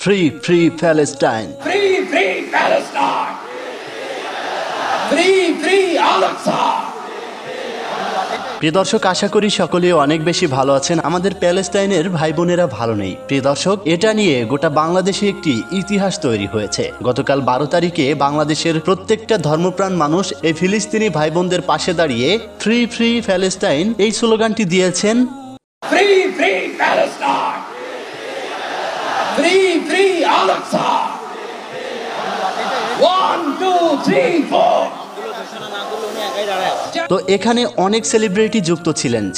Free, free Palestine. Free, free Palestine. Free, free Al-Aqsa. প্রিয় দর্শক, আশা করি সকলে অনেক বেশি ভালো আছেন। আমাদের প্যালেস্টাইনের ভাই বোনেরা ভালো নেই। প্রিয় দর্শক, এটা নিয়ে গোটা বাংলাদেশে একটি ইতিহাস তৈরি হয়েছে। গতকাল 12 তারিখে বাংলাদেশের প্রত্যেকটা ধর্মপ্রাণ মানুষ এই ফিলিস্তিনি ভাই বোনদের পাশে দাঁড়িয়ে ফ্রি ফ্রি প্যালেস্টাইন এই স্লোগানটি দিয়েছেন। Free free Palestine, free free Al Aqsa. 1 2 3 4। তো এখানে অনেক সেলিব্রিটি যুক্ত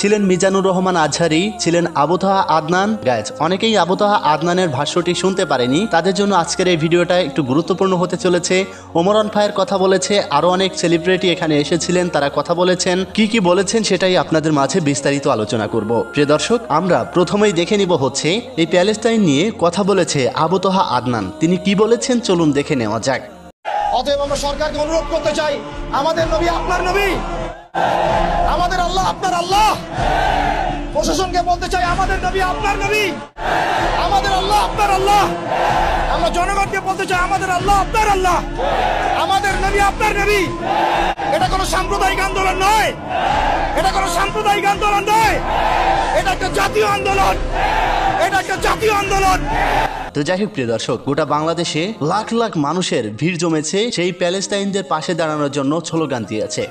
ছিলেন মিজানুর রহমান আজহারি, ছিলেন আবু তাহা আদনান। গাইজ, অনেকেই আবু তাহা আদনানের ভাষ্যটি শুনতে পারেনি, তাদের জন্য আজকের এই ভিডিওটা একটু গুরুত্বপূর্ণ হতে চলেছে। ওমরান ভাইয়ের কথা বলেছে, আরো অনেক সেলিব্রিটি এখানে এসেছিলেন, তারা কথা বলেছেন। কি বলেছেন সেটাই আপনাদের মাঝে বিস্তারিত আলোচনা করব। প্রিয় দর্শক, আমরা প্রথমেই দেখে নিব হচ্ছে এই প্যালেস্টাইন নিয়ে কথা বলেছে আবু তাহা আদনান। তিনি কি বলেছেন চলুন দেখে নেওয়া যাক। অতএব আমরা সরকারকে অনুরোধ করতে চাই, আমাদের নবী আপনার নবী, আমাদের আল্লাহ আপনার আল্লাহ। প্রশাসনকে বলতে চাই, আমাদের নবী আপনার নবী, আমাদের আল্লাহ আপনার আল্লাহ। আমরা জনগণকে বলতে চাই, আমাদের আল্লাহ আপনার আল্লাহ, আমাদের নবী আপনার নবী। এটা কোনো সাম্প্রদায়িক আন্দোলন নয়, এটা কোনো সাম্প্রদায়িক আন্দোলন নয়, এটা একটা জাতীয় আন্দোলন, এটা একটা জাতীয় আন্দোলন। তো যাই হোক প্রিয় দর্শক, গোটা বাংলাদেশে লাখ লাখ মানুষের ভিড় জমেছে সেই প্যালেস্টাইনদের পাশে দাঁড়ানোর জন্য স্লোগান দিয়েছে।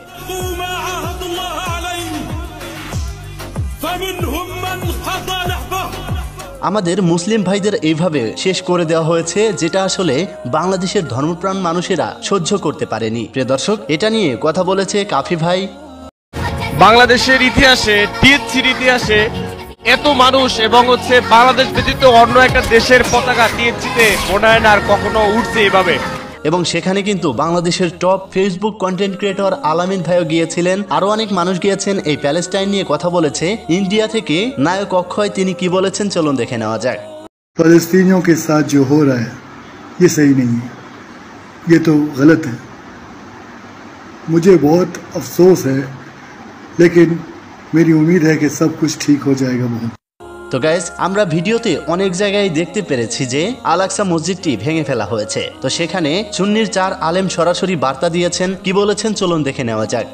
আমাদের মুসলিম ভাইদের এইভাবে শেষ করে দেওয়া হয়েছে, যেটা আসলে বাংলাদেশের ধর্মপ্রাণ মানুষেরা সহ্য করতে পারেনি। প্রিয় দর্শক, এটা নিয়ে কথা বলেছে কাফি ভাই। বাংলাদেশের ইতিহাসে, টিএসসির ইতিহাসে এত মানুষ এবং বাংলাদেশ ব্যতীত অন্য একটা দেশের পতাকা টিএসসিতে মনে হয় না আর কখনো উঠছে এভাবে। এবং সেখানে কিন্তু বাংলাদেশের টপ ফেসবুক কন্টেন্ট ক্রিয়েটর আলামিন ভাইও গিয়েছিলেন, আরো অনেক মানুষ গিয়েছেন, এই প্যালেস্টাইন নিয়ে কথা বলেছে। ইন্ডিয়া থেকে নায়ক অক্ষয়, তিনি কি বলেছেন চলুন দেখে নেওয়া যাক। फलस्तीनियों के साथ जो हो रहा है ये सही नहीं है, ये तो गलत है। मुझे बहुत अफसोस है, लेकिन मेरी उम्मीद है कि सब कुछ ठीक हो जाएगा बहुत। তো গাইস, আমরা ভিডিওতে অনেক জায়গায় দেখতে পেরেছি যে আল-আকসা মসজিদটি ভেঙে ফেলা হয়েছে। তো সেখানে সুন্নির 4 আলেম সরাসরি বার্তা দিয়েছেন, কি বলেছেন চলুন দেখে নেওয়া যাক।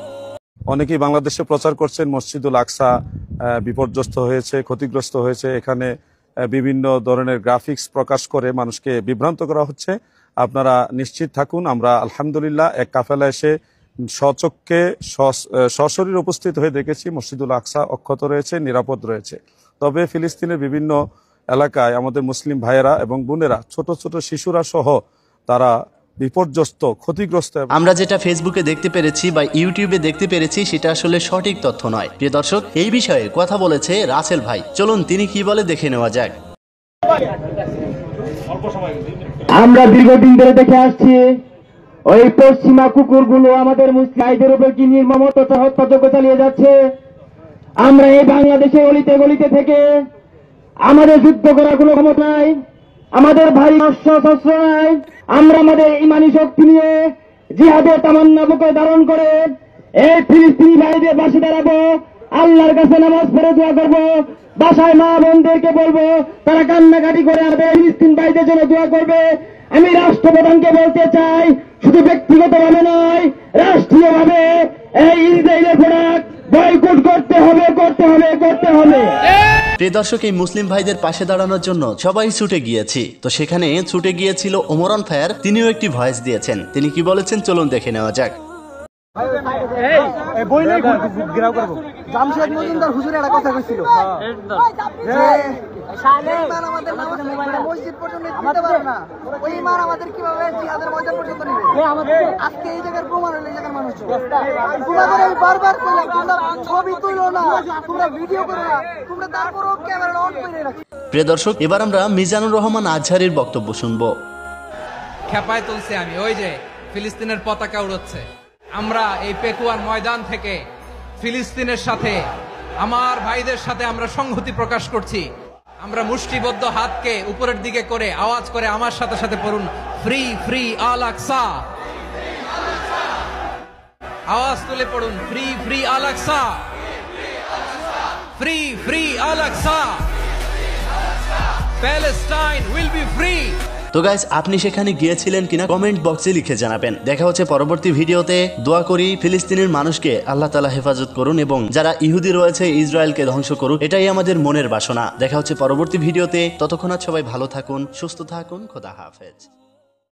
অনেকেই বাংলাদেশে প্রচার করছেন মসজিদুল আকসা বিপর্যস্ত হয়েছে, ক্ষতিগ্রস্ত হয়েছে। এখানে বিভিন্ন ধরনের গ্রাফিক্স প্রকাশ করে মানুষকে বিভ্রান্ত করা হচ্ছে। আপনারা নিশ্চিত থাকুন, আমরা আলহামদুলিল্লাহ এক কাফেলা এসে স্বচক্ষে সশরীর উপস্থিত হয়ে দেখেছি মসজিদুল আকসা অক্ষত রয়েছে, নিরাপদ রয়েছে। তবে ফিলিস্তিনের বিভিন্ন এলাকায় আমাদের মুসলিম ভাইয়েরা এবং বোনেরা, ছোট ছোট শিশুরা সহ তারা বিপর্যস্ত, ক্ষতিগ্রস্ত। আমরা যেটা ফেসবুকে দেখতে পেরেছি বা ইউটিউবে দেখতে পেরেছি সেটা আসলে সঠিক তথ্য নয়। প্রিয় দর্শক, এই বিষয়ে কথা বলেছে রাসেল ভাই, চলুন তিনি কি বলে দেখে নেওয়া যাক। আমরা দীর্ঘদিন ধরে দেখে আসছি ওই পশ্চিমা কুকুরগুলো আমাদের মুসলিম ভাইদের উপর কি নির্মমতা হত্যাযজ্ঞ চালিয়ে যাচ্ছে। আমরা এই বাংলাদেশের অলিতে গলিতে থেকে আমাদের যুদ্ধ করার কোনো ক্ষমতা নাই, আমাদের ভারী অস্ত্র নাই। আমরা আমাদের ইমানি শক্তি নিয়ে জিহাদের তামান্না বুকে ধারণ করে এই ফিলিস্তিনি ভাইদের পাশে দাঁড়াবো, আল্লাহর কাছে নামাজ পড়ে দোয়া করবো, বাসায় মা বোনদেরকে বলবো তারা কান্নাকাটি করে আমাদের ফিলিস্তিন ভাইদের জন্য দোয়া করবে। আমি রাষ্ট্রপ্রধানকে বলতে চাই, শুধু ব্যক্তিগতভাবে নয়, রাষ্ট্রীয়ভাবে এই ইসরায়েলের প্রোডাক্ট বয়কট করতে হবে, করতে হবে, করতে হবে। প্রিয় দর্শক, এই মুসলিম ভাইদের পাশে দাঁড়ানোর জন্য সবাই ছুটে গিয়েছি। তো সেখানে ছুটে গিয়েছিল ওমরান ফায়ার, তিনিও একটি ভয়েস দিয়েছেন। তিনি কি বলেছেন চলুন দেখে নেওয়া যাক। জামশেদ মজুমদার হুজুর একটা কথা কইছিল যে মসজিদ পর্যন্ত দিতে পারে না, ওই ইমান আমাদের কিভাবে জিহাদের ময়দান পর্যন্ত নেবে। আজকে এই জায়গার প্রমাণ হলো, এই জায়গার মানুষ তোমাদের আমি বারবার কইলাম, তোমরা ছবি তুলো না, তোমরা ভিডিও করো না, তোমরা তারপরও ক্যামেরা অন করে রাখো। প্রিয় দর্শক, এবার আমরা মিজানুর রহমান আজহারির বক্তব্য শুনবো। খেপায় তুলছে আমি, ওই যে ফিলিস্তিনের পতাকা উড়াচ্ছে। আমরা এই পেকুয়ার ময়দান থেকে ফিলিস্তিনের সাথে, আমার ভাইদের সাথে আমরা সংহতি প্রকাশ করছি। আমরা মুষ্টিবদ্ধ হাতকে উপরের দিকে করে আওয়াজ করে আমার সাথে সাথে পড়ুন, ফ্রি ফ্রি আল-আকসা। আওয়াজ তুলে পড়ুন, free free Al Aqsa, free free Al Aqsa. Palestine will be free. তো গাইস, আপনি সেখানে গিয়েছিলেন কিনা কমেন্ট বক্সে লিখে জানাবেন। দেখা হচ্ছে পরবর্তী ভিডিওতে। দোয়া করি ফিলিস্তিনের মানুষকে আল্লাহ তাআলা হেফাজত করুন এবং যারা ইহুদি রয়েছে ইসরায়েলকে ধ্বংস করুন, এটাই আমাদের মনের বাসনা। দেখা হচ্ছে পরবর্তী ভিডিওতে। ততক্ষণ সবাই ভালো থাকুন, সুস্থ থাকুন। খোদা হাফেজ।